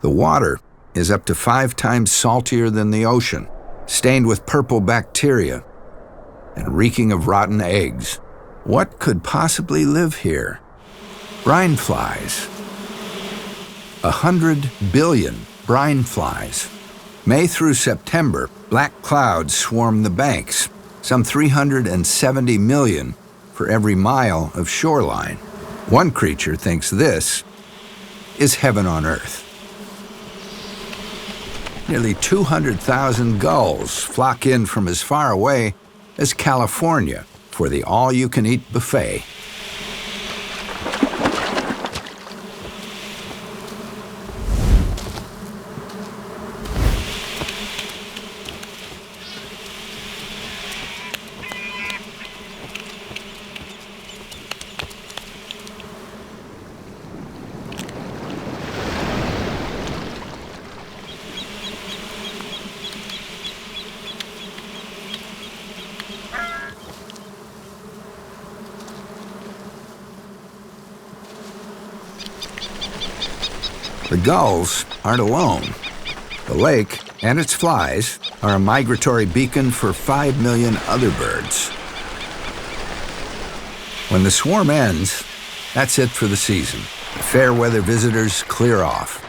The water is up to 5 times saltier than the ocean, stained with purple bacteria and reeking of rotten eggs. What could possibly live here? Brine flies. 100 billion brine flies. May through September, black clouds swarm the banks, some 370 million for every mile of shoreline. One creature thinks this is heaven on earth. Nearly 200,000 gulls flock in from as far away as California for the all-you-can-eat buffet. The gulls aren't alone. The lake and its flies are a migratory beacon for 5 million other birds. When the swarm ends, that's it for the season. The fair weather visitors clear off.